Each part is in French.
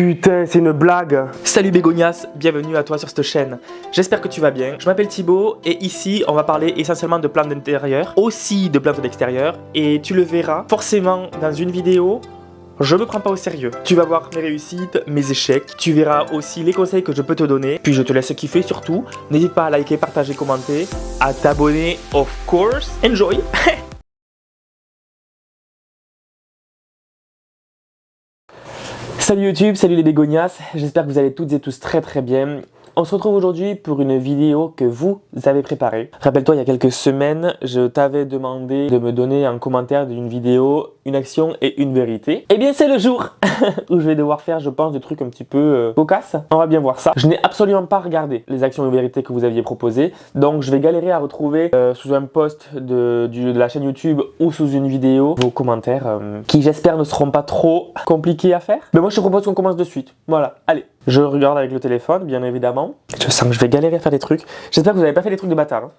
Putain, c'est une blague. Salut Bégonias, bienvenue à toi sur cette chaîne. J'espère que tu vas bien. Je m'appelle Thibaut et ici on va parler essentiellement de plantes d'intérieur, aussi de plantes d'extérieur. Et tu le verras forcément dans une vidéo. Je me prends pas au sérieux. Tu vas voir mes réussites, mes échecs. Tu verras aussi les conseils que je peux te donner. Puis je te laisse kiffer surtout. N'hésite pas à liker, partager, commenter, à t'abonner, of course. Enjoy. Salut YouTube, salut les bégonias, j'espère que vous allez toutes et tous très bien. On se retrouve aujourd'hui pour une vidéo que vous avez préparée. Rappelle-toi, il y a quelques semaines, je t'avais demandé de me donner en commentaire d'une vidéo une action et une vérité. Eh bien c'est le jour où je vais devoir faire, je pense, des trucs un petit peu cocasses. On va bien voir ça. Je n'ai absolument pas regardé les actions et vérités que vous aviez proposées, donc je vais galérer à retrouver sous un post de la chaîne YouTube ou sous une vidéo vos commentaires qui j'espère ne seront pas trop compliqués à faire. Mais moi je te propose qu'on commence de suite. Voilà, allez. Je regarde avec le téléphone, bien évidemment. Je sens que je vais galérer à faire des trucs. J'espère que vous n'avez pas fait des trucs de bâtard. Hein.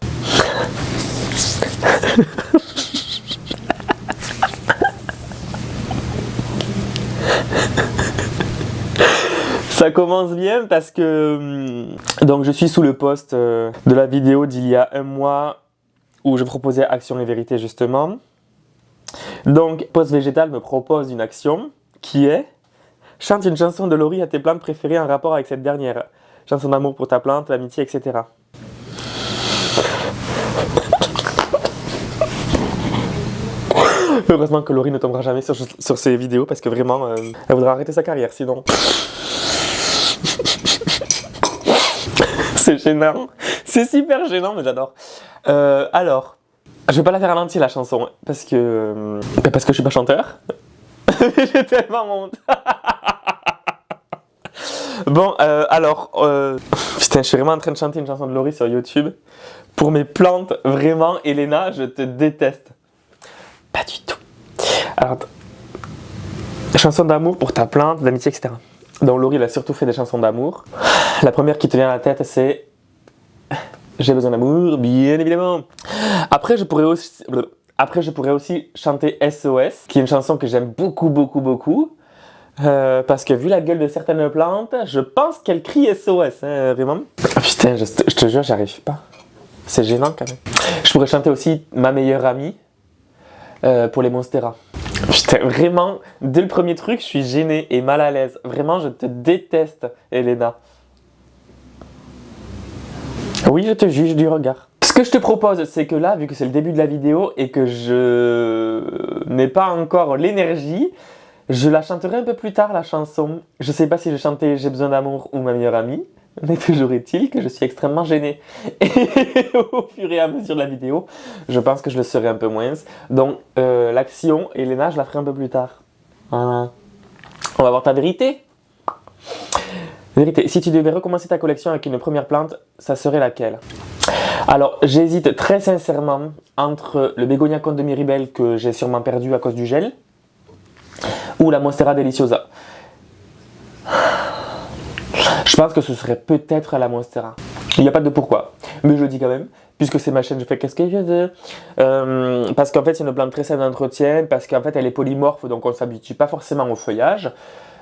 Ça commence bien parce que donc je suis sous le post de la vidéo d'il y a un mois où je proposais action et vérité justement. Donc Post Végétal me propose une action qui est: chante une chanson de Laurie à tes plantes préférées en rapport avec cette dernière. Chanson d'amour pour ta plante, l'amitié, etc. Heureusement que Laurie ne tombera jamais sur ces vidéos parce que vraiment, elle voudra arrêter sa carrière sinon. C'est gênant. C'est super gênant, mais j'adore. Alors, je vais pas la faire à l'entier la chanson parce que je suis pas chanteur. J'ai tellement honte. Bon, putain, je suis vraiment en train de chanter une chanson de Laurie sur YouTube. Pour mes plantes, vraiment, Elena, je te déteste. Pas du tout. Alors, chanson d'amour pour ta plante, d'amitié, etc. Donc Laurie, elle a surtout fait des chansons d'amour. La première qui te vient à la tête, c'est j'ai besoin d'amour, bien évidemment. Après, je pourrais aussi chanter SOS, qui est une chanson que j'aime beaucoup. Parce que vu la gueule de certaines plantes, je pense qu'elle crie SOS, hein, vraiment. Oh, putain, je te jure, j'arrive pas. C'est gênant quand même. Je pourrais chanter aussi Ma meilleure amie pour les Monstera. Putain, vraiment, dès le premier truc, je suis gêné et mal à l'aise. Vraiment, je te déteste, Elena. Oui, je te juge du regard. Ce que je te propose, c'est que là, vu que c'est le début de la vidéo et que je n'ai pas encore l'énergie, je la chanterai un peu plus tard, la chanson. Je sais pas si je chantais J'ai besoin d'amour ou Ma meilleure amie, mais toujours est-il que je suis extrêmement gêné. Et au fur et à mesure de la vidéo, je pense que je le serai un peu moins. Donc, l'action, Elena, je la ferai un peu plus tard. Voilà. On va voir ta vérité. Vérité, si tu devais recommencer ta collection avec une première plante, ça serait laquelle? Alors, j'hésite très sincèrement entre le Bégonia Conte de Miribel que j'ai sûrement perdu à cause du gel ou la Monstera Deliciosa. Je pense que ce serait peut-être la Monstera. Il n'y a pas de pourquoi, mais je le dis quand même, puisque c'est ma chaîne, je fais qu'est-ce que je veux. Parce qu'en fait, c'est une plante très saine d'entretien, parce qu'en fait, elle est polymorphe, donc on ne s'habitue pas forcément au feuillage.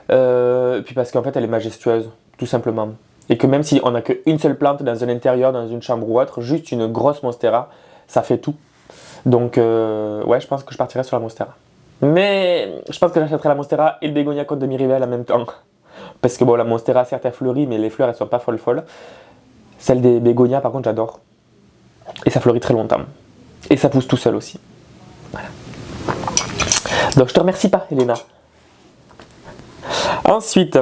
Puis parce qu'en fait, elle est majestueuse, tout simplement. Et que même si on n'a qu'une seule plante dans un intérieur, dans une chambre ou autre, juste une grosse Monstera, ça fait tout. Donc, ouais, je pense que je partirai sur la Monstera. Mais je pense que j'achèterai la Monstera et le Bégonia Conte de Miribel en même temps. Parce que bon, la Monstera, certes, elle fleurit, mais les fleurs, elles sont pas folles. Celle des Bégonias, par contre, j'adore. Et ça fleurit très longtemps. Et ça pousse tout seul aussi. Voilà. Donc, je te remercie pas, Elena. Ensuite,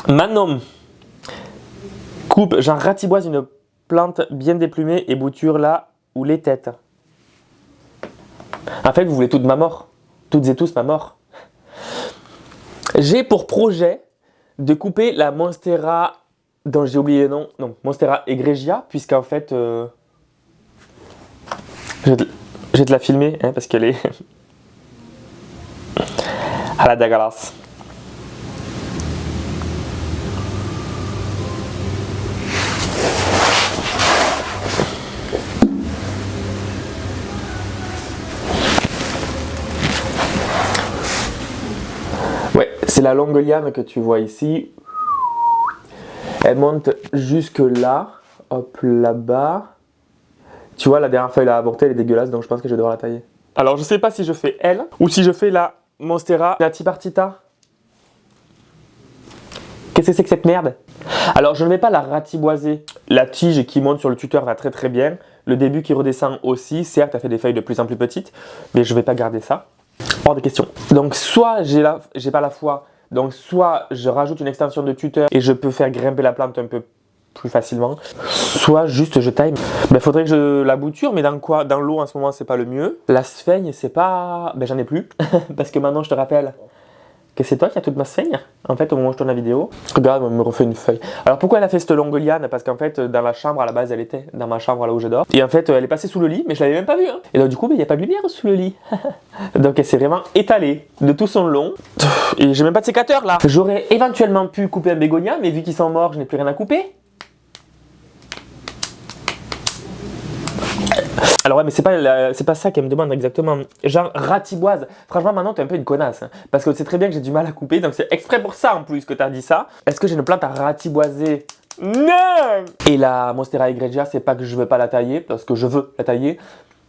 Manon. Coupe, j'en ratiboise une plante bien déplumée et bouture là où les têtes. En fait, vous voulez toutes ma mort. Toutes et tous ma mort. J'ai pour projet de couper la Monstera dont j'ai oublié le nom. Non, Monstera egregia, puisqu'en fait, je vais te la filmer, hein, parce qu'elle est à la dégueulasse. C'est la longue liane que tu vois ici. Elle monte jusque là. Hop, là-bas. Tu vois, la dernière feuille là avortée, elle est dégueulasse, donc je pense que je vais devoir la tailler. Alors, je sais pas si je fais elle ou si je fais la Monstera Pinati Partita. Qu'est-ce que c'est que cette merde? Alors, je ne vais pas la ratiboiser. La tige qui monte sur le tuteur va très très bien. Le début qui redescend aussi. Certes, elle fait des feuilles de plus en plus petites, mais je ne vais pas garder ça. Hors de question. Donc, soit j'ai pas la foi, donc soit je rajoute une extension de tuteur et je peux faire grimper la plante un peu plus facilement, soit juste je taille. Ben, faudrait que je la bouture, mais dans quoi? Dans l'eau en ce moment c'est pas le mieux. La sphaigne c'est pas... Ben j'en ai plus, parce que maintenant je te rappelle que c'est toi qui as toute ma sphaigne. En fait au moment où je tourne la vidéo, regarde, elle me refait une feuille. Alors pourquoi elle a fait cette longue liane? Parce qu'en fait dans la chambre à la base elle était, dans ma chambre là où je dors. Et en fait elle est passée sous le lit, mais je l'avais même pas vue. Hein. Et donc du coup il n'y a pas de lumière sous le lit. Donc elle s'est vraiment étalée de tout son long. Et j'ai même pas de sécateur là. J'aurais éventuellement pu couper un bégonia, mais vu qu'ils sont morts je n'ai plus rien à couper. Alors ouais, mais c'est pas ça qu'elle me demande exactement. Genre ratiboise. Franchement maintenant t'es un peu une connasse. Hein, parce que c'est très bien que j'ai du mal à couper. Donc c'est exprès pour ça en plus que t'as dit ça. Est-ce que j'ai une plante à ratiboiser? Non. Et la Monstera egregia, c'est pas que je veux pas la tailler. Parce que je veux la tailler.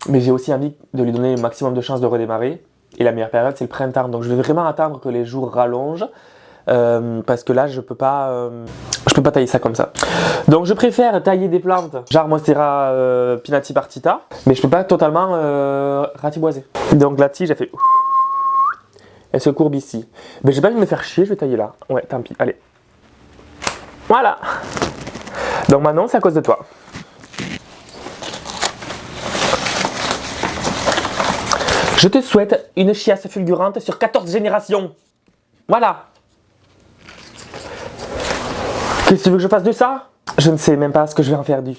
Mais j'ai aussi envie de lui donner le maximum de chances de redémarrer. Et la meilleure période c'est le printemps. Donc je vais vraiment attendre que les jours rallongent. Parce que là je peux pas tailler ça comme ça. Donc je préfère tailler des plantes genre Monstera Pinati Partita, mais je peux pas totalement ratiboiser. Donc la tige elle se courbe ici. Mais j'ai pas envie de me faire chier, je vais tailler là. Ouais, tant pis, allez. Voilà. Donc maintenant c'est à cause de toi. Je te souhaite une chiasse fulgurante sur 14 générations. Voilà. Qu'est-ce que tu veux que je fasse de ça? Je ne sais même pas ce que je vais en faire du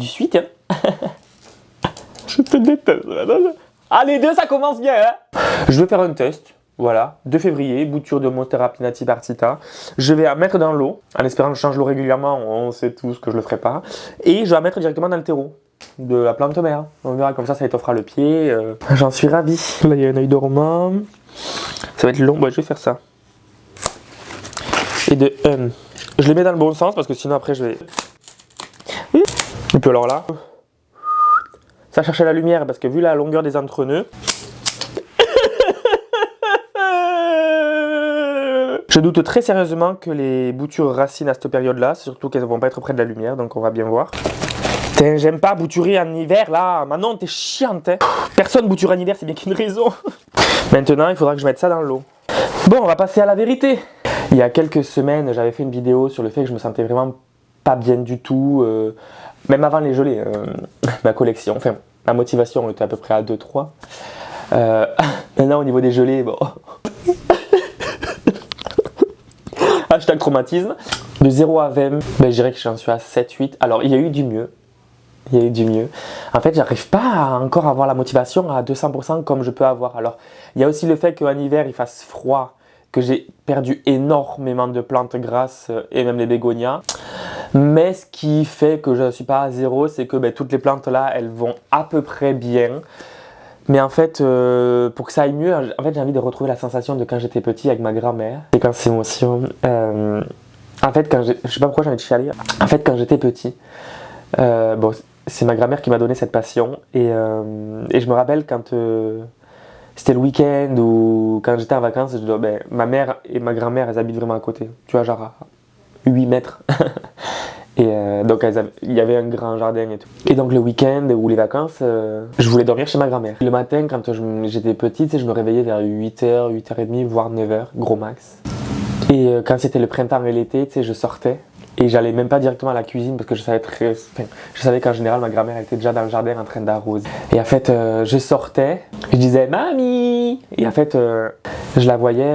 suite. Hein. Je te déteste. Ah, les deux, ça commence bien. Hein. Je vais faire un test. Voilà, 2 février, bouture de Monstera Pinati Partita. Je vais la mettre dans l'eau, en espérant que je change l'eau régulièrement. On sait tous que je le ferai pas. Et je vais la mettre directement dans le terreau de la plante mère. On verra comme ça t'offrira le pied. J'en suis ravi. Là, il y a un œil dormant. Ça va être long. Ouais, je vais faire ça. Et je les mets dans le bon sens parce que sinon après je vais... Et puis alors là, ça cherchait la lumière parce que vu la longueur des entrepneus, je doute très sérieusement que les boutures racines à cette période-là, surtout qu'elles ne vont pas être près de la lumière, donc on va bien voir. Putain, j'aime pas bouturer en hiver là, Manon t'es chiante hein. Personne bouture en hiver, c'est bien qu'une raison. Maintenant il faudra que je mette ça dans l'eau. Bon, on va passer à la vérité. Il y a quelques semaines, j'avais fait une vidéo sur le fait que je me sentais vraiment pas bien du tout, même avant les gelées, ma collection, enfin ma motivation était à peu près à 2-3. Maintenant au niveau des gelées, bon... Hashtag traumatisme. De 0 à 20, ben, je dirais que j'en suis à 7-8. Alors il y a eu du mieux. Il y a eu du mieux. En fait, j'arrive pas à encore avoir la motivation à 200% comme je peux avoir. Alors, il y a aussi le fait qu'en hiver, il fasse froid, que j'ai perdu énormément de plantes grasses et même les bégonias. Mais ce qui fait que je ne suis pas à 0, c'est que ben, toutes les plantes là, elles vont à peu près bien. Mais en fait, pour que ça aille mieux, en fait, j'ai envie de retrouver la sensation de quand j'étais petit avec ma grand-mère. Et quand c'est émotion. En fait, je sais pas pourquoi j'ai envie de chialer. En fait, quand j'étais petit, bon, c'est ma grand-mère qui m'a donné cette passion. Et je me rappelle quand c'était le week-end ou quand j'étais en vacances, ben, ma mère et ma grand-mère, elles habitent vraiment à côté. Tu vois, genre à 8 mètres. Et donc il y avait un grand jardin et tout. Et donc le week-end ou les vacances, je voulais dormir chez ma grand-mère. Le matin, quand j'étais petite, je me réveillais vers 8h, 8h30, voire 9h, gros max. Et quand c'était le printemps et l'été, je sortais. Et j'allais même pas directement à la cuisine parce que je savais qu'en général ma grand-mère était déjà dans le jardin en train d'arroser. Et en fait, je sortais, je disais mamie. Et en fait, je la voyais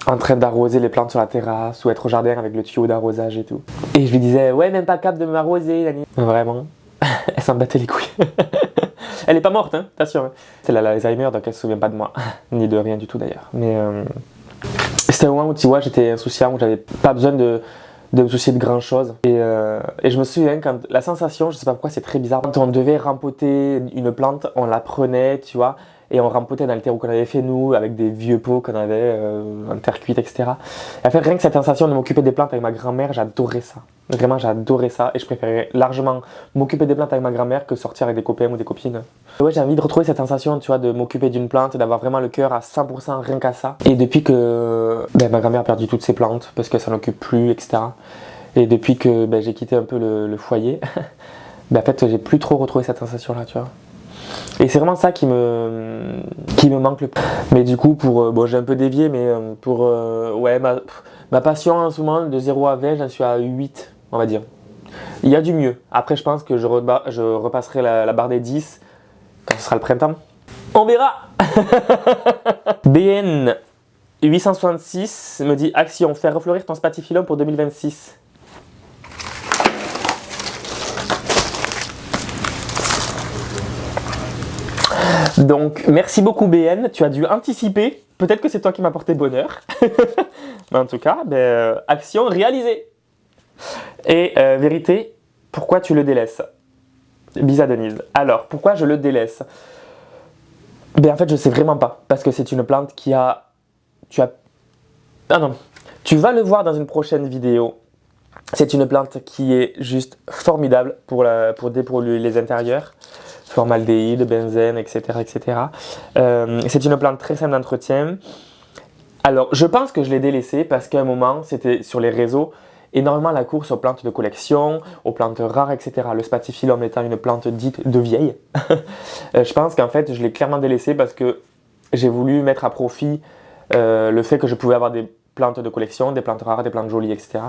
en train d'arroser les plantes sur la terrasse ou être au jardin avec le tuyau d'arrosage et tout. Et je lui disais ouais, même pas cap de m'arroser, Dani. Vraiment, elle s'en battait les couilles. Elle est pas morte, hein, t'assures. Hein. C'est l'Alzheimer, donc elle se souvient pas de moi, ni de rien du tout d'ailleurs. Mais c'était un moment où tu vois, j'étais insouciant, où j'avais pas besoin de me soucier de grand chose. Et je me souviens quand la sensation, je sais pas pourquoi, c'est très bizarre. Quand on devait rempoter une plante, on la prenait, tu vois, et on rempotait dans le terreau qu'on avait fait nous, avec des vieux pots qu'on avait en terre cuite, etc. Et en fait, rien que cette sensation de m'occuper des plantes avec ma grand-mère, j'adorais ça. Vraiment, j'adorais ça, et je préférais largement m'occuper des plantes avec ma grand-mère que sortir avec des copains ou des copines. Ouais, j'ai envie de retrouver cette sensation, tu vois, de m'occuper d'une plante, d'avoir vraiment le cœur à 100% rien qu'à ça. Et depuis que ma grand-mère a perdu toutes ses plantes, parce qu'elle s'en occupe plus, etc. Et depuis que j'ai quitté un peu le foyer, en fait, j'ai plus trop retrouvé cette sensation-là, tu vois. Et c'est vraiment ça qui me manque le plus. Mais du coup, j'ai un peu dévié, mais ouais, ma passion en ce moment, de 0 à 20, j'en suis à 8, on va dire. Il y a du mieux. Après, je pense que je repasserai la barre des 10 quand ce sera le printemps. On verra. BN 866 me dit action, faire refleurir ton spatifilum pour 2026. Donc, merci beaucoup BN, tu as dû anticiper. Peut-être que c'est toi qui m'as porté bonheur. Mais en tout cas, action réalisée. Et vérité, pourquoi tu le délaisses? Bisa Denise. Alors, pourquoi je le délaisse? En fait, je sais vraiment pas. Parce que c'est une plante qui a... Ah non. Tu vas le voir dans une prochaine vidéo. C'est une plante qui est juste formidable pour les intérieurs. Formaldéhyde, benzène, etc. etc. C'est une plante très simple d'entretien. Alors, je pense que je l'ai délaissée parce qu'à un moment, c'était sur les réseaux, énormément la course aux plantes de collection, aux plantes rares, etc. Le spatifilum étant une plante dite de vieille. Je pense qu'en fait, je l'ai clairement délaissée parce que j'ai voulu mettre à profit le fait que je pouvais avoir des plantes de collection, des plantes rares, des plantes jolies, etc.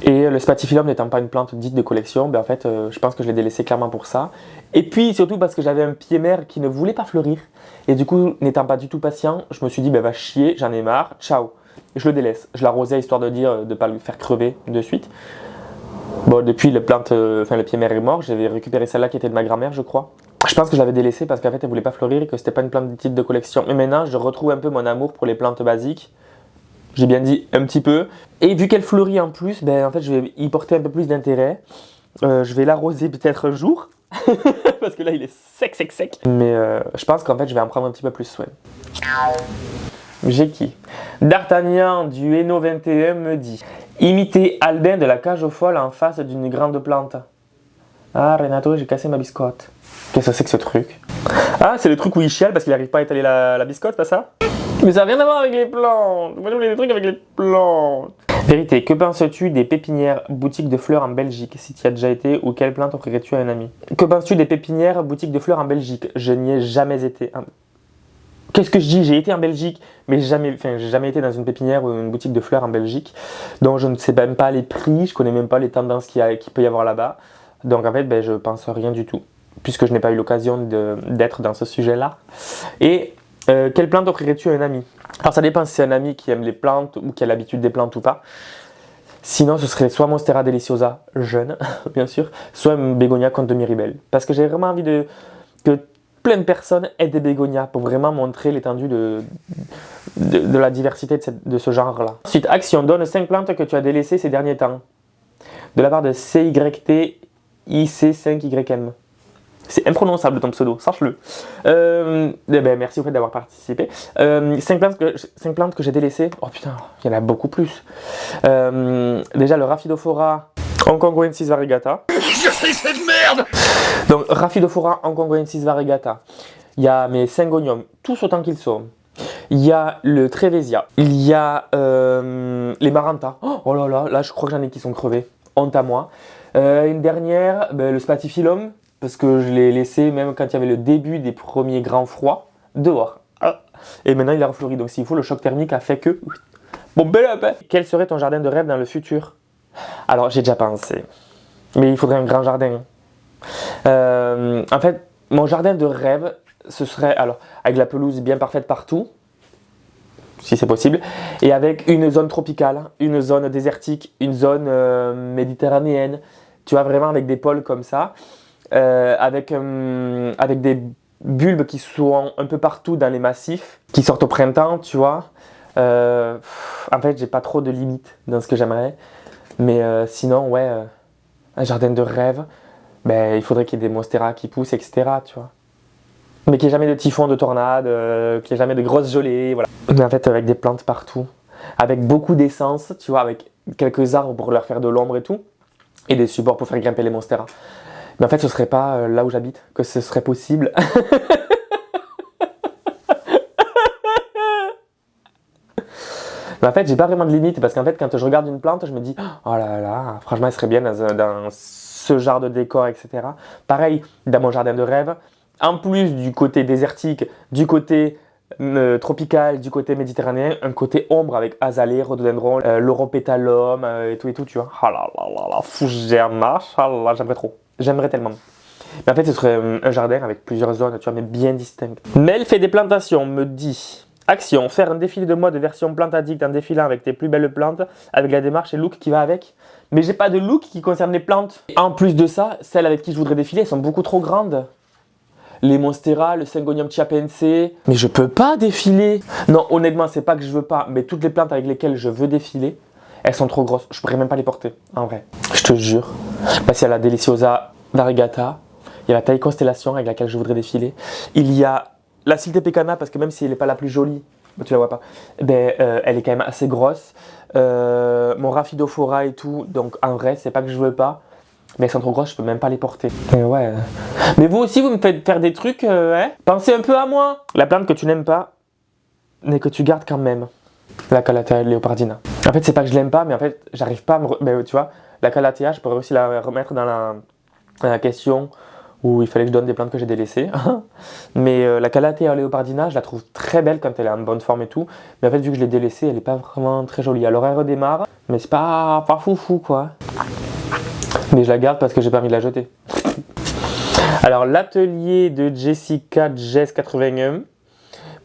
Et le spatifilum n'étant pas une plante dite de collection, en fait, je pense que je l'ai délaissé clairement pour ça. Et puis surtout parce que j'avais un pied mère qui ne voulait pas fleurir. Et du coup, n'étant pas du tout patient, je me suis dit, va chier, j'en ai marre, ciao. Et je le délaisse. Je l'arrosais histoire de dire de ne pas le faire crever de suite. Bon, depuis le pied mère est mort, j'avais récupéré celle-là qui était de ma grand-mère, je crois. Je pense que je l'avais délaissée parce qu'en fait, elle ne voulait pas fleurir et que c'était pas une plante dite de collection. Mais maintenant, je retrouve un peu mon amour pour les plantes basiques. J'ai bien dit un petit peu. Et vu qu'elle fleurit en plus, en fait, je vais y porter un peu plus d'intérêt. Je vais l'arroser peut-être un jour. Parce que là, il est sec, sec, sec. Mais je pense qu'en fait, je vais en prendre un petit peu plus soin. J'ai qui? D'Artagnan du Hainaut 21 me dit imiter Albin de la cage aux folles en face d'une grande plante. Ah, Renato, j'ai cassé ma biscotte. Qu'est-ce que c'est que ce truc? Ah, c'est le truc où il chiale parce qu'il n'arrive pas à étaler la biscotte, pas ça? Mais ça n'a rien à voir avec les plantes. Moi, je voulais des trucs avec les plantes. Vérité, que penses-tu des pépinières boutiques de fleurs en Belgique, si tu y as déjà été, ou quelle plante offrirais-tu à un ami? Que penses-tu des pépinières boutiques de fleurs en Belgique? Je n'y ai jamais été. Qu'est-ce que je dis? J'ai été en Belgique, mais j'ai jamais été dans une pépinière ou une boutique de fleurs en Belgique. Donc je ne sais même pas les prix, je connais même pas les tendances qu'il peut y avoir là-bas. Donc en fait, je pense rien du tout, puisque je n'ai pas eu l'occasion d'être dans ce sujet-là. Et quelle plante offrirais-tu à un ami? Alors ça dépend si c'est un ami qui aime les plantes ou qui a l'habitude des plantes ou pas. Sinon, ce serait soit Monstera deliciosa, jeune, bien sûr, soit un bégonia Comte de Miribel. Parce que j'ai vraiment envie que plein de personnes aient des bégonias pour vraiment montrer l'étendue de la diversité de ce genre-là. Ensuite, action, donne 5 plantes que tu as délaissées ces derniers temps. De la part de CYT IC5YM. C'est imprononçable ton pseudo, sache-le. Merci au fait d'avoir participé. 5 plantes que j'ai délaissées. Oh putain, il y en a beaucoup plus. Déjà le Rhaphidophora Hongkongoensis variegata. Je sais cette merde. Donc Rhaphidophora Hongkongoensis variegata. Il y a mes Syngonium, tous autant qu'ils sont. Il y a le Trevesia. Il y a les Maranta. Oh là là, là je crois que j'en ai qui sont crevés. Honte à moi. Une dernière, le Spatifilum. Parce que je l'ai laissé même quand il y avait le début des premiers grands froids dehors. Et maintenant il a refleuri. Donc s'il faut, le choc thermique a fait que... Bon, quel serait ton jardin de rêve dans le futur? Alors j'ai déjà pensé. Mais il faudrait un grand jardin. En fait, mon jardin de rêve, ce serait alors avec la pelouse bien parfaite partout, si c'est possible, et avec une zone tropicale, une zone désertique, une zone méditerranéenne. Tu vois, vraiment avec des pôles comme ça. Avec des bulbes qui sont un peu partout dans les massifs, qui sortent au printemps, tu vois. En fait, j'ai pas trop de limites dans ce que j'aimerais. Mais sinon, ouais, un jardin de rêve, il faudrait qu'il y ait des monstera qui poussent, etc. Tu vois. Mais qu'il n'y ait jamais de typhon, de tornade, qu'il n'y ait jamais de grosses gelées, voilà. Mais en fait, avec des plantes partout, avec beaucoup d'essence, tu vois, avec quelques arbres pour leur faire de l'ombre et tout, et des supports pour faire grimper les monsteras. Mais en fait, ce serait pas là où j'habite que ce serait possible. Mais en fait, j'ai pas vraiment de limite parce qu'en fait, quand je regarde une plante, je me dis, oh là là, franchement, elle serait bien dans ce genre de décor, etc. Pareil, dans mon jardin de rêve, en plus du côté désertique, du côté tropical, du côté méditerranéen, un côté ombre avec azalée, rhododendron, l'europétalum et tout, tu vois. Oh là là là là, fougère, machallah, j'aimerais trop. J'aimerais tellement. Mais en fait, ce serait un jardin avec plusieurs zones, tu vois, mais bien distinctes. Mel fait des plantations, me dit. Action, faire un défilé de moi de version plante addict en défilant avec tes plus belles plantes, avec la démarche et le look qui va avec. Mais j'ai pas de look qui concerne les plantes. En plus de ça, celles avec qui je voudrais défiler, elles sont beaucoup trop grandes. Les Monstera, le Syngonium chiapense. Mais je peux pas défiler. Non, honnêtement, c'est pas que je veux pas, mais toutes les plantes avec lesquelles je veux défiler, elles sont trop grosses. Je pourrais même pas les porter, en vrai. Je te jure. Parce qu'il y a la Deliciosa variegata, il y a la taille constellation avec laquelle je voudrais défiler. Il y a la Siltepecana, parce que même si elle n'est pas la plus jolie, tu la vois pas, ben, elle est quand même assez grosse. Mon Rhaphidophora et tout, donc en vrai, c'est pas que je veux pas, mais elles sont trop grosses, je peux même pas les porter. Mais ouais. Mais vous aussi, vous me faites faire des trucs, hein? Pensez un peu à moi. La plante que tu n'aimes pas, mais que tu gardes quand même. La Calathea leopardina. En fait, c'est pas que je l'aime pas, mais en fait, j'arrive pas à me. Ben, tu vois, la Calathea, je pourrais aussi la remettre dans la question où il fallait que je donne des plantes que j'ai délaissées. Mais la Calathea leopardina, je la trouve très belle quand elle est en bonne forme et tout. Mais en fait, vu que je l'ai délaissée, elle est pas vraiment très jolie. Alors elle redémarre, mais c'est pas foufou quoi. Mais je la garde parce que j'ai pas envie de la jeter. Alors l'atelier de Jessica Jess 81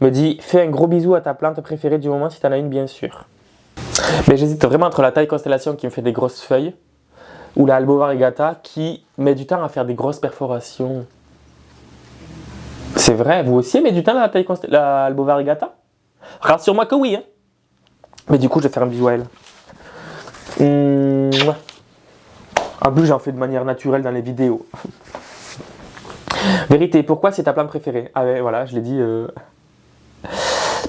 me dit « Fais un gros bisou à ta plante préférée du moment si t'en as une bien sûr. » Mais j'hésite vraiment entre la taille constellation qui me fait des grosses feuilles ou la Albo variegata qui met du temps à faire des grosses perforations. C'est vrai, vous aussi aimez du temps la Albo variegata? Rassure-moi que oui. Hein. Mais du coup, je vais faire un bisou à elle. En plus, j'en fais de manière naturelle dans les vidéos. Vérité, pourquoi c'est ta plante préférée? Ah ouais, voilà, je l'ai dit.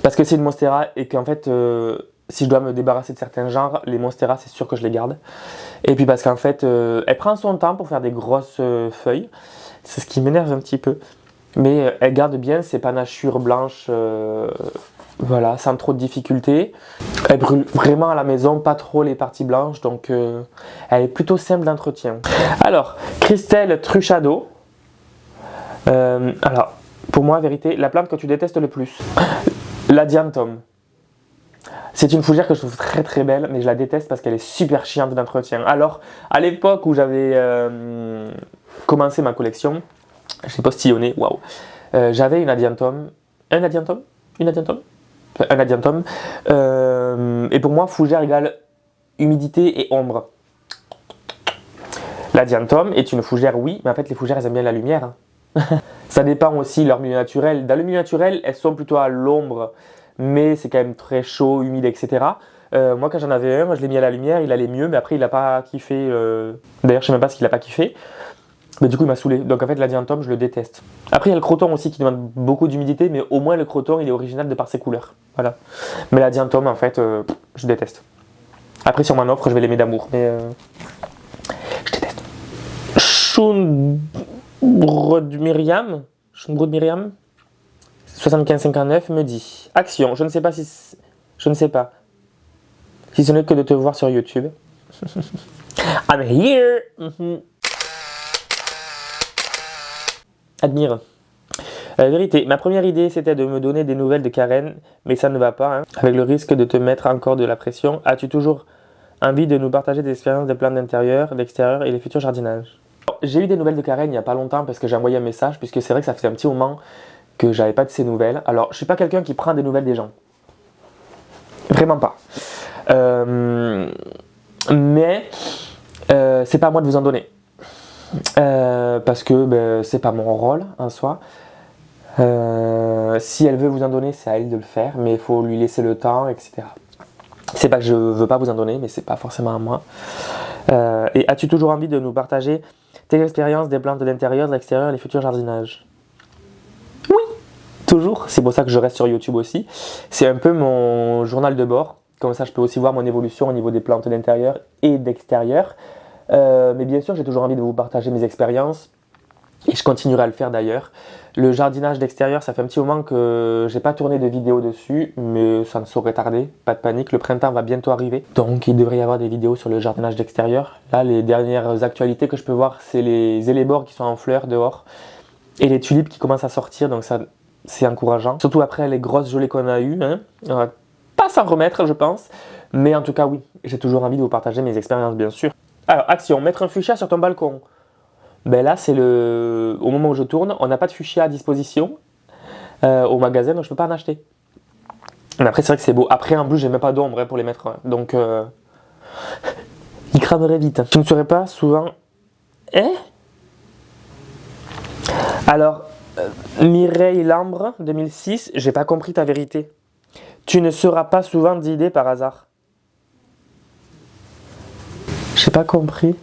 Parce que c'est une Monstera et qu'en fait, si je dois me débarrasser de certains genres, les Monstera, c'est sûr que je les garde. Et puis parce qu'en fait, elle prend son temps pour faire des grosses feuilles. C'est ce qui m'énerve un petit peu. Mais elle garde bien ses panachures blanches, voilà, sans trop de difficultés. Elle brûle vraiment à la maison, pas trop les parties blanches, donc elle est plutôt simple d'entretien. Alors, Christelle Truchado. Alors, pour moi, vérité, la plante que tu détestes le plus, la Dianthum. C'est une fougère que je trouve très très belle, mais je la déteste parce qu'elle est super chiante d'entretien. Alors, à l'époque où j'avais commencé ma collection, j'ai postillonné, waouh, j'avais une adiantum. Un adiantum. Et pour moi, fougère égale humidité et ombre. L'adiantum est une fougère, oui, mais en fait, les fougères, elles aiment bien la lumière. Hein. Ça dépend aussi de leur milieu naturel. Dans le milieu naturel, elles sont plutôt à l'ombre, mais c'est quand même très chaud, humide, etc. Moi, quand j'en avais un, je l'ai mis à la lumière, il allait mieux, mais après, il n'a pas kiffé. D'ailleurs, je sais même pas ce qu'il n'a pas kiffé. Mais du coup, il m'a saoulé. Donc, en fait, l'adiantum, je le déteste. Après, il y a le croton aussi qui demande beaucoup d'humidité, mais au moins, le croton, il est original de par ses couleurs. Voilà. Mais l'adiantum, en fait, je déteste. Après, si on m'en offre, je vais l'aimer d'amour. Mais je déteste. Shunbrod Myriam 7559 me dit Action, je ne sais pas si ce n'est que de te voir sur YouTube. I'm here. Admire. Vérité, ma première idée c'était de me donner des nouvelles de Karen, mais ça ne va pas, hein. Avec le risque de te mettre encore de la pression, as-tu toujours envie de nous partager des expériences de plantes d'intérieur, d'extérieur et les futurs jardinages? J'ai eu des nouvelles de Karen il n'y a pas longtemps parce que j'ai envoyé un message, puisque c'est vrai que ça fait un petit moment que j'avais pas de ses nouvelles. Alors, je suis pas quelqu'un qui prend des nouvelles des gens. Vraiment pas. Mais c'est pas à moi de vous en donner. Parce que c'est pas mon rôle en soi. Si elle veut vous en donner, c'est à elle de le faire, mais il faut lui laisser le temps, etc. C'est pas que je veux pas vous en donner, mais c'est pas forcément à moi. Et as-tu toujours envie de nous partager tes expériences des plantes d'intérieur, de l'extérieur et les futurs jardinages? Oui. toujours, c'est pour ça que je reste sur YouTube aussi. C'est un peu mon journal de bord, comme ça je peux aussi voir mon évolution au niveau des plantes d'intérieur et d'extérieur. Mais bien sûr, j'ai toujours envie de vous partager mes expériences. Et je continuerai à le faire d'ailleurs. Le jardinage d'extérieur, ça fait un petit moment que j'ai pas tourné de vidéo dessus, mais ça ne saurait tarder, pas de panique, le printemps va bientôt arriver. Donc il devrait y avoir des vidéos sur le jardinage d'extérieur. Là, les dernières actualités que je peux voir, c'est les élébores qui sont en fleurs dehors et les tulipes qui commencent à sortir, donc ça c'est encourageant. Surtout après les grosses gelées qu'on a eues, hein. On va pas s'en remettre je pense, mais en tout cas oui, j'ai toujours envie de vous partager mes expériences bien sûr. Alors action, mettre un fuchsia sur ton balcon. Ben là, c'est au moment où je tourne, on n'a pas de fuchsia à disposition au magasin, donc je ne peux pas en acheter. Mais après, c'est vrai que c'est beau. Après, en plus, j'ai même pas d'ombre hein, pour les mettre. Donc, ils crameraient vite. Tu ne serais pas souvent... Hein? Alors, Mireille Lambre, 2006, j'ai pas compris ta vérité. Tu ne seras pas souvent d'idées par hasard. J'ai pas compris.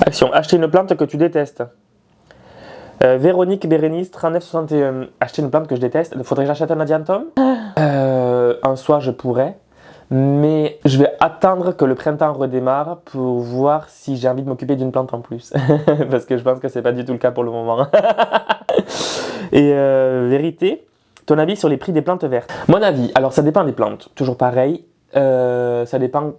Action, acheter une plante que tu détestes. Véronique Bérénice, 3961. Acheter une plante que je déteste. Faudrait que j'achète un adiantum en soi, je pourrais. Mais je vais attendre que le printemps redémarre pour voir si j'ai envie de m'occuper d'une plante en plus. Parce que je pense que c'est pas du tout le cas pour le moment. Et vérité, ton avis sur les prix des plantes vertes? Mon avis, alors ça dépend des plantes. Toujours pareil. Ça dépend...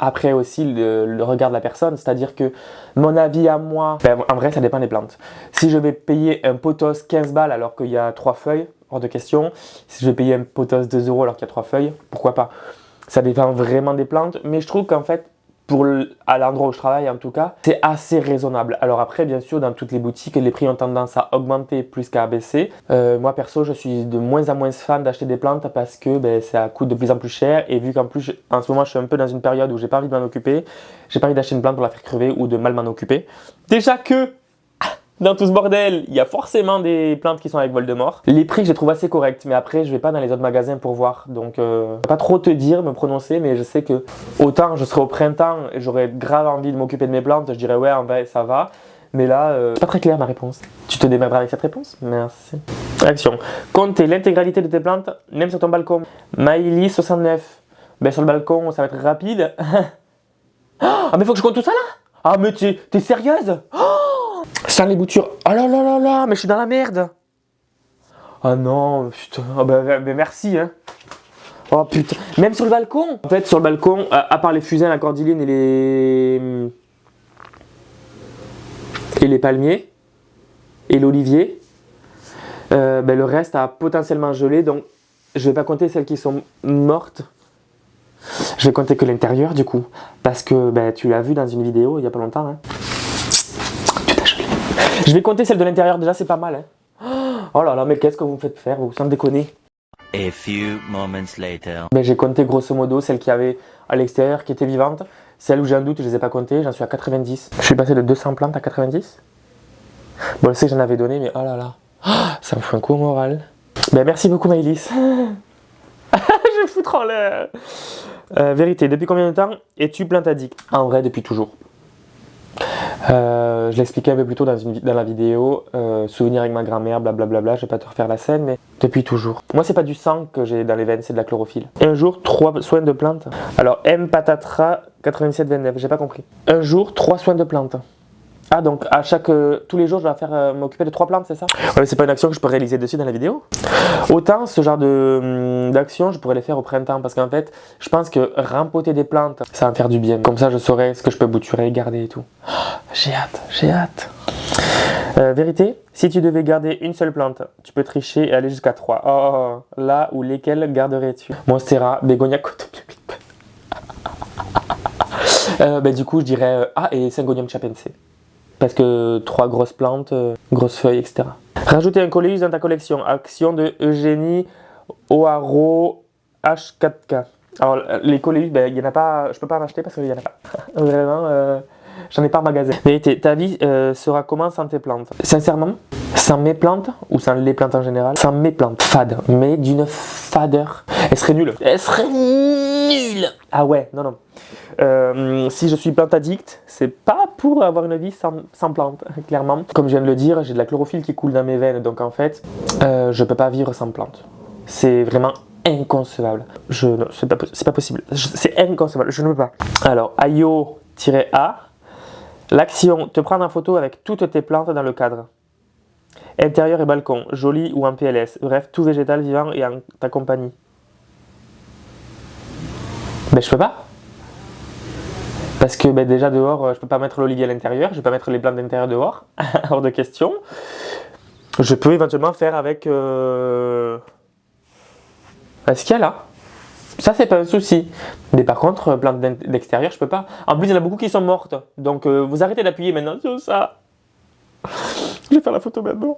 Après aussi le regard de la personne, c'est-à-dire que mon avis à moi, en vrai ça dépend des plantes. Si je vais payer un pothos 15 balles alors qu'il y a 3 feuilles, hors de question. Si je vais payer un pothos 2 € alors qu'il y a 3 feuilles, pourquoi pas. Ça dépend vraiment des plantes, mais je trouve qu'en fait, à l'endroit où je travaille en tout cas, c'est assez raisonnable. Alors après, bien sûr, dans toutes les boutiques, les prix ont tendance à augmenter plus qu'à baisser. Moi perso, je suis de moins en moins fan d'acheter des plantes parce que ça coûte de plus en plus cher. Et vu qu'en plus, en ce moment, je suis un peu dans une période où j'ai pas envie de m'en occuper, j'ai pas envie d'acheter une plante pour la faire crever ou de mal m'en occuper. Déjà que dans tout ce bordel, il y a forcément des plantes qui sont avec Voldemort. Les prix, je les trouve assez corrects, mais après, je vais pas dans les autres magasins pour voir. Donc, pas trop te dire, me prononcer, mais je sais que autant je serai au printemps et j'aurais grave envie de m'occuper de mes plantes, je dirais ouais, en vrai, ça va. Mais là, c'est pas très clair ma réponse. Tu te démerderas avec cette réponse? Merci. Action. Compter l'intégralité de tes plantes, même sur ton balcon. Maïli 69. Ben sur le balcon, ça va être rapide. Ah, mais faut que je compte tout ça là? Ah, mais t'es sérieuse? Sans les boutures. Oh là là là là, mais je suis dans la merde. Ah non, putain. Oh ben merci, hein. Oh putain. Même sur le balcon. En fait, sur le balcon, à part les fusains, la cordyline et les palmiers et l'olivier, le reste a potentiellement gelé. Donc, je vais pas compter celles qui sont mortes. Je vais compter que l'intérieur du coup. Parce que tu l'as vu dans une vidéo il y a pas longtemps. Hein. Je vais compter celle de l'intérieur, déjà c'est pas mal. Hein. Oh là là, mais qu'est-ce que vous me faites faire, vous, sans déconner. A few moments later. J'ai compté grosso modo celles qu'il y avait à l'extérieur qui étaient vivantes. Celles où j'ai un doute, je les ai pas comptées, j'en suis à 90. Je suis passé de 200 plantes à 90. Bon, je sais que j'en avais donné, mais oh là là. Ça me fout un coup au moral. Merci beaucoup Maëlys. Je vais foutre en l'air. Vérité, depuis combien de temps es-tu plante addict? En vrai, depuis toujours. Je l'expliquais un peu plus tôt dans la vidéo, souvenir avec ma grand-mère, blablabla, je vais pas te refaire la scène, mais depuis toujours. Moi, c'est pas du sang que j'ai dans les veines, c'est de la chlorophylle. Un jour, 3 soins de plantes. Alors, M Patatra 9729, j'ai pas compris. Un jour, 3 soins de plantes. Ah, donc tous les jours, je dois m'occuper de 3 plantes, c'est ça? Ouais, c'est pas une action que je peux réaliser dessus dans la vidéo. Autant ce genre d'action, je pourrais les faire au printemps parce qu'en fait, je pense que rempoter des plantes, ça va me faire du bien. Comme ça, je saurai ce que je peux bouturer, garder et tout. Oh, j'ai hâte, j'ai hâte. Vérité, si tu devais garder une seule plante, tu peux tricher et aller jusqu'à 3. Oh, là ou lesquelles garderais-tu? Monstera, Bégonia, Cotopiopipe. Du coup, je dirais et Syngonium chapense. Parce que 3 grosses plantes, grosses feuilles, etc. Rajouter un coléus dans ta collection. Action de Eugénie Oaro H4K. Alors les coléus, il y en a pas, je peux pas en acheter parce qu'il y en a pas. Vraiment, j'en ai pas en magasin. Vérité, ta vie sera comment sans tes plantes? Sincèrement, Sans mes plantes ou sans les plantes en général? Sans mes plantes. Fade. Mais d'une fadeur. Elle serait nulle. Elle serait nulle. Ah ouais, non, non. Si je suis plante addict, c'est pas pour avoir une vie sans plantes, clairement. Comme je viens de le dire, j'ai de la chlorophylle qui coule dans mes veines, donc en fait, je peux pas vivre sans plantes. C'est vraiment inconcevable. C'est pas possible. C'est inconcevable, je ne peux pas. Alors, Ayo-A, l'action, te prendre en photo avec toutes tes plantes dans le cadre. Intérieur et balcon, joli ou en PLS, bref, tout végétal vivant et en ta compagnie. Ben je peux pas. Parce que ben, déjà dehors, je peux pas mettre l'olivier à l'intérieur, je peux pas mettre les plantes d'intérieur dehors, hors de question. Je peux éventuellement faire avec ce qu'il y a là. Ça c'est pas un souci. Mais par contre, plantes d'extérieur, je peux pas. En plus, il y en a beaucoup qui sont mortes. Donc vous arrêtez d'appuyer maintenant sur ça. Je vais faire la photo maintenant.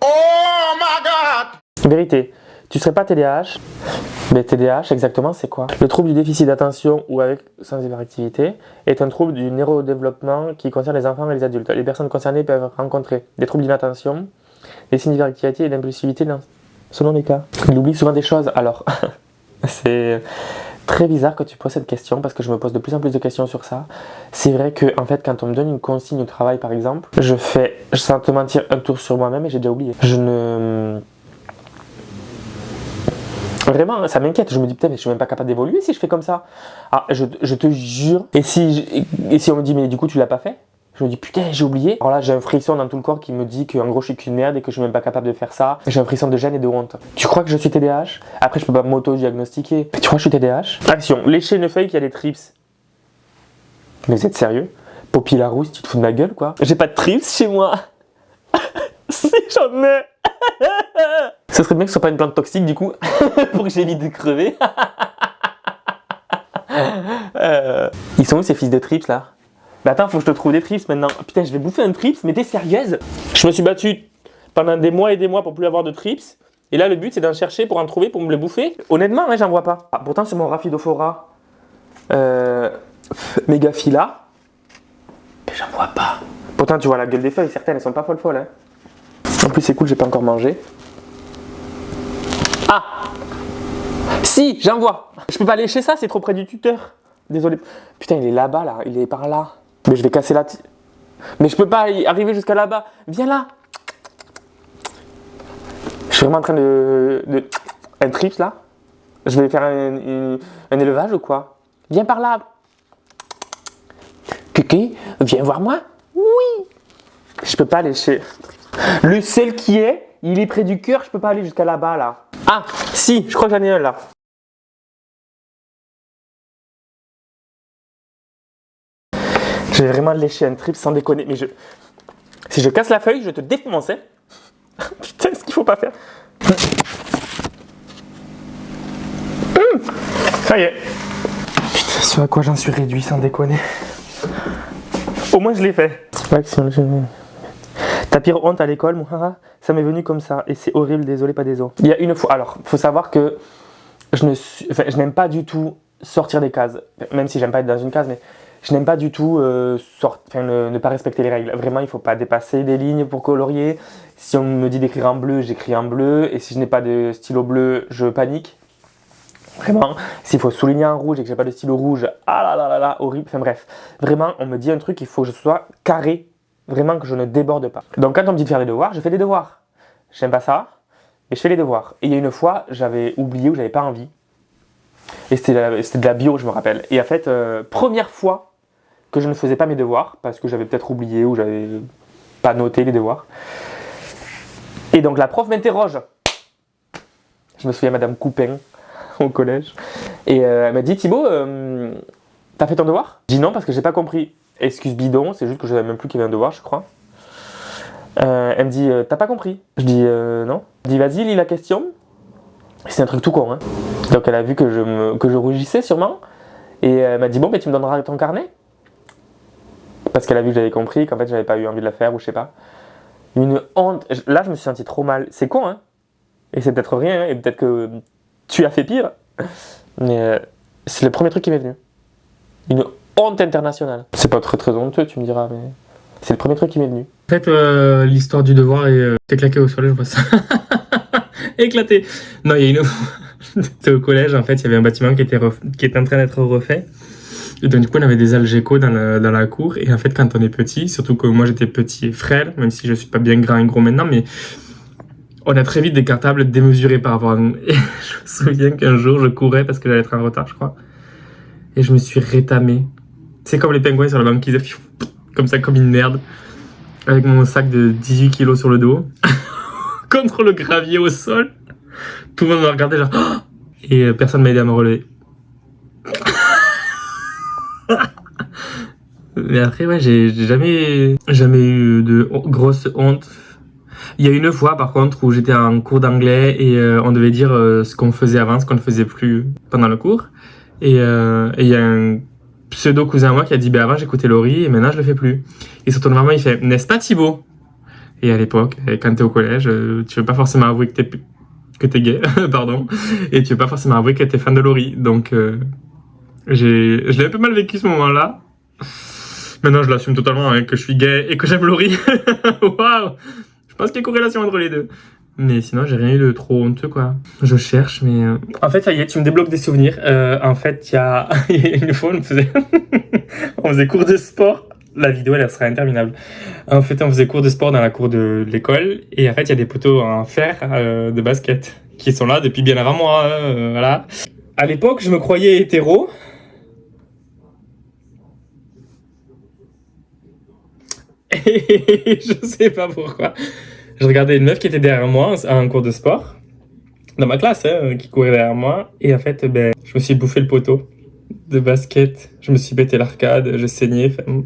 Oh my god! Vérité, tu serais pas TDAH? Mais TDAH, exactement, c'est quoi? Le trouble du déficit d'attention ou avec sans hyperactivité est un trouble du neurodéveloppement qui concerne les enfants et les adultes. Les personnes concernées peuvent rencontrer des troubles d'inattention, des signes d'hyperactivité et d'impulsivité selon les cas. Il oublie souvent des choses, alors c'est très bizarre que tu poses cette question parce que je me pose de plus en plus de questions sur ça. C'est vrai que en fait, quand on me donne une consigne au travail par exemple, je fais, sans te mentir, un tour sur moi-même et j'ai déjà oublié. Vraiment, ça m'inquiète. Je me dis putain, mais je suis même pas capable d'évoluer si je fais comme ça. Ah, je te jure. Et si on me dit mais du coup tu l'as pas fait? Je me dis putain, j'ai oublié. Alors là, j'ai un frisson dans tout le corps qui me dit que en gros je suis qu'une merde et que je suis même pas capable de faire ça. J'ai un frisson de gêne et de honte. Tu crois que je suis TDAH? Après, je peux pas m'auto-diagnostiquer. Tu crois que je suis TDAH? Action. Lécher une feuille qui a des trips. Mais vous êtes sérieux? Poppy Larousse, tu te fous de ma gueule quoi? J'ai pas de trips chez moi. Si j'en ai. Ce serait bien que ce soit pas une plante toxique du coup, pour que j'évite de crever. Ils sont où ces fils de trips là? Bah attends, faut que je te trouve des trips maintenant. Oh, putain, je vais bouffer un trips, mais t'es sérieuse? Je me suis battu pendant des mois et des mois pour plus avoir de trips. Et là, le but c'est d'en chercher pour en trouver, pour me les bouffer. Honnêtement, hein, j'en vois pas. Ah, pourtant, sur mon Rhaphidophora Megaphylla, j'en vois pas. Pourtant, tu vois la gueule des feuilles, certaines elles sont pas folles. Hein. En plus, c'est cool, j'ai pas encore mangé. Ah! Si, j'en vois. Je peux pas lécher ça, c'est trop près du tuteur. Désolé. Putain, il est là-bas, là. Il est par là. Mais je vais casser la... Mais je peux pas y arriver jusqu'à là-bas. Viens là. Je suis vraiment en train un trips, là. Je vais faire un élevage ou quoi? Viens par là. Kiki, viens voir moi. Oui. Je peux pas lécher. Le seul qui est, il est près du cœur. Je peux pas aller jusqu'à là-bas, là. Ah, si, je crois que j'en ai un, là. Je vais vraiment lécher un trip sans déconner. Mais si je casse la feuille, je te défonce. Hein. Putain, ce qu'il faut pas faire. Ça y est. Putain, ce à quoi j'en suis réduit sans déconner. Au moins je l'ai fait. Ta pire honte à l'école, moi, ça m'est venu comme ça. Et c'est horrible, désolé, pas désolé. Il y a une fois. Alors, faut savoir que je n'aime pas du tout sortir des cases. Même si j'aime pas être dans une case, mais je n'aime pas du tout ne pas respecter les règles. Vraiment, il ne faut pas dépasser des lignes pour colorier. Si on me dit d'écrire en bleu, j'écris en bleu. Et si je n'ai pas de stylo bleu, je panique. Vraiment, s'il faut souligner en rouge et que j'ai pas de stylo rouge, ah là là, horrible. Enfin bref, vraiment, on me dit un truc, il faut que je sois carré. Vraiment que je ne déborde pas. Donc quand on me dit de faire les devoirs, je fais des devoirs. J'aime pas ça, mais je fais les devoirs. Et il y a une fois, j'avais oublié ou j'avais pas envie. Et c'était de la bio, je me rappelle. Et en fait, première fois que je ne faisais pas mes devoirs, parce que j'avais peut-être oublié ou j'avais pas noté les devoirs. Et donc la prof m'interroge. Je me souviens, Madame Coupin, au collège. Et elle m'a dit, Thibaut, t'as fait ton devoir? Je dis non, parce que j'ai pas compris. Excuse bidon, c'est juste que je savais même plus qu'il y avait un devoir, je crois. Elle me dit, t'as pas compris? Je dis non. Elle dit, vas-y, lis la question. C'est un truc tout con, hein. Donc elle a vu que je rougissais sûrement. Et elle m'a dit, bon, ben, tu me donneras ton carnet? Parce qu'elle a vu que j'avais compris, qu'en fait, j'avais pas eu envie de la faire, ou je sais pas. Une honte. Là, je me suis senti trop mal. C'est con, hein. Et c'est peut-être rien, hein, et peut-être que tu as fait pire. Mais c'est le premier truc qui m'est venu. Une honte internationale. C'est pas très très honteux, tu me diras, mais... C'est le premier truc qui m'est venu. En fait, l'histoire du devoir est éclaté au sol, je vois ça. Éclaté. Non, il y a une fois, c'était au collège, en fait, il y avait un bâtiment qui était en train d'être refait. Et donc, du coup, on avait des algécos dans la cour. Et en fait, quand on est petit, surtout que moi, j'étais petit et frêle, même si je suis pas bien grand et gros maintenant, mais on a très vite des cartables démesurés par rapport à nous. Et je me souviens qu'un jour, je courais parce que j'allais être en retard, je crois. Et je me suis rétamé. C'est comme les pingouins sur la banquise, comme ça, comme une merde. Avec mon sac de 18 kilos sur le dos. Contre le gravier au sol. Tout le monde me regardait genre... Oh, et personne m'a aidé à me relever. Mais après, ouais, j'ai jamais eu de grosse honte. Il y a une fois, par contre, où j'étais en cours d'anglais et on devait dire ce qu'on faisait avant, ce qu'on ne faisait plus pendant le cours. Et il y a un pseudo-cousin à moi qui a dit, ben avant j'écoutais Laurie et maintenant je le fais plus. Et surtout, normalement, il fait, n'est-ce pas Thibaut? Et à l'époque, quand t'es au collège, tu veux pas forcément avouer que t'es gay, pardon, et tu veux pas forcément avouer que t'es fan de Laurie. Donc, je l'ai un peu mal vécu ce moment-là. Maintenant, je l'assume totalement, hein, que je suis gay et que j'aime Laurie. Waouh! Je pense qu'il y a corrélation entre les deux. Mais sinon, j'ai rien eu de trop honteux, quoi. Je cherche, mais... En fait, ça y est, tu me débloques des souvenirs. En fait, il y a une fois, on faisait cours de sport. La vidéo, elle sera interminable. En fait, on faisait cours de sport dans la cour de l'école. Et en fait, il y a des poteaux en fer de basket qui sont là depuis bien avant moi. Voilà. À l'époque, je me croyais hétéro. Et je sais pas pourquoi. Je regardais une meuf qui était derrière moi en cours de sport. Dans ma classe, hein, qui courait derrière moi. Et en fait, ben, je me suis bouffé le poteau de basket. Je me suis pété l'arcade, je saignais. Enfin,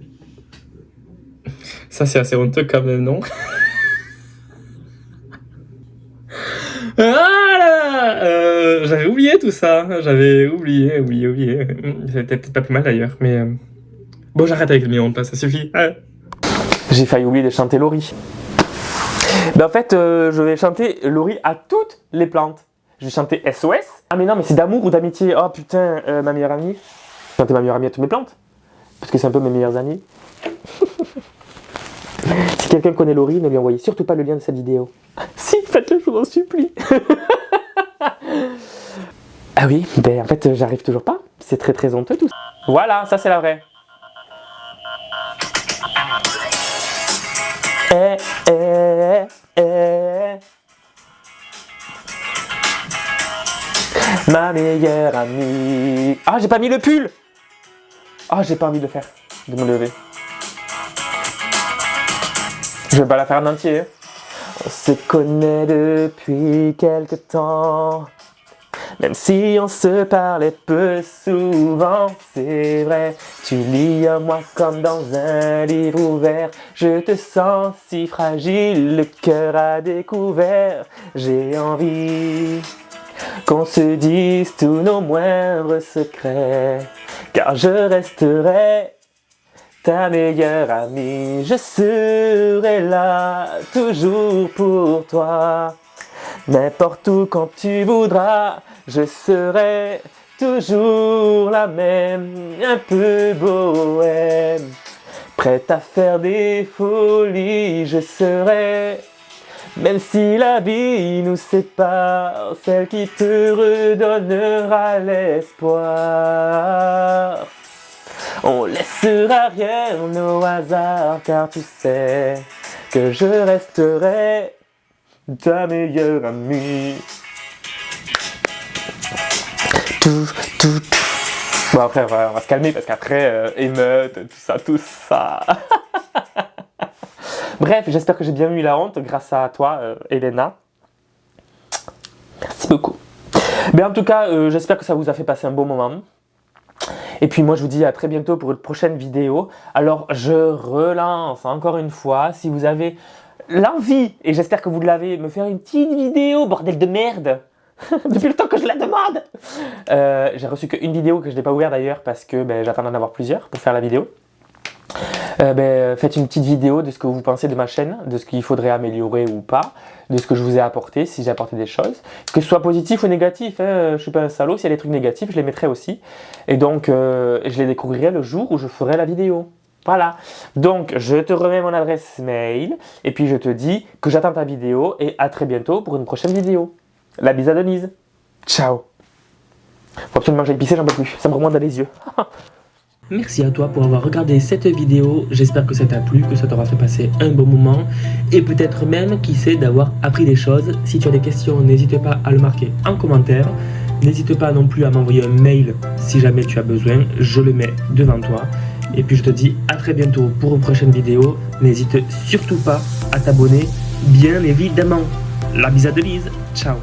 ça, c'est assez honteux quand même, non? Ah, j'avais oublié tout ça. J'avais oublié. C'était peut-être pas plus mal d'ailleurs. Mais bon, j'arrête avec mes hontes, là, ça suffit. Ah. J'ai failli oublier de chanter Laurie. Ben en fait, je vais chanter Laurie à toutes les plantes. Je vais chanter SOS. Ah mais non, mais c'est d'amour ou d'amitié. Oh putain, ma meilleure amie. Je vais chanter ma meilleure amie à toutes mes plantes. Parce que c'est un peu mes meilleures amies. Si quelqu'un connaît Laurie, ne lui envoyez surtout pas le lien de cette vidéo. Si, faites-le, je vous en supplie. Ah oui, ben en fait, j'arrive toujours pas. C'est très très honteux tout ça. Voilà, ça c'est la vraie. Ma meilleure amie. Ah, j'ai pas mis le pull. Ah, j'ai pas envie de le faire, de me lever. Je vais pas la faire en entier. On se connaît depuis quelque temps. Même si on se parlait peu souvent, c'est vrai. Tu lis à moi comme dans un livre ouvert. Je te sens si fragile, le cœur à découvert. J'ai envie qu'on se dise tous nos moindres secrets. Car je resterai ta meilleure amie. Je serai là toujours pour toi. N'importe où quand tu voudras, je serai toujours la même, un peu bohème. Prête à faire des folies, je serai, même si la vie nous sépare, celle qui te redonnera l'espoir. On laissera rien au hasard, car tu sais que je resterai ta meilleure amie. Bon après on va se calmer parce qu'après émeute, tout ça. Bref, j'espère que j'ai bien eu la honte grâce à toi Elena. Merci beaucoup. Mais en tout cas, j'espère que ça vous a fait passer un bon moment. Et puis moi je vous dis à très bientôt pour une prochaine vidéo. Alors je relance encore une fois, si vous avez l'envie, et j'espère que vous l'avez, me faire une petite vidéo, bordel de merde. Depuis le temps que je la demande. J'ai reçu qu'une vidéo que je n'ai pas ouverte d'ailleurs parce que j'attends d'en avoir plusieurs pour faire la vidéo. Faites une petite vidéo de ce que vous pensez de ma chaîne, de ce qu'il faudrait améliorer ou pas, de ce que je vous ai apporté, si j'ai apporté des choses, que ce soit positif ou négatif, hein, je suis pas un salaud, s'il y a des trucs négatifs, je les mettrai aussi. Et donc, je les découvrirai le jour où je ferai la vidéo. Voilà. Donc, je te remets mon adresse mail et puis je te dis que j'attends ta vidéo et à très bientôt pour une prochaine vidéo. La bise à Denise. Ciao. Faut absolument que j'aille pisser, j'en peux plus. Ça me remonte dans les yeux. Merci à toi pour avoir regardé cette vidéo. J'espère que ça t'a plu, que ça t'aura fait passer un bon moment et peut-être même, qui sait, d'avoir appris des choses. Si tu as des questions, n'hésite pas à le marquer en commentaire. N'hésite pas non plus à m'envoyer un mail si jamais tu as besoin. Je le mets devant toi. Et puis je te dis à très bientôt pour une prochaine vidéo. N'hésite surtout pas à t'abonner, bien évidemment. La bise à Denise. Ciao.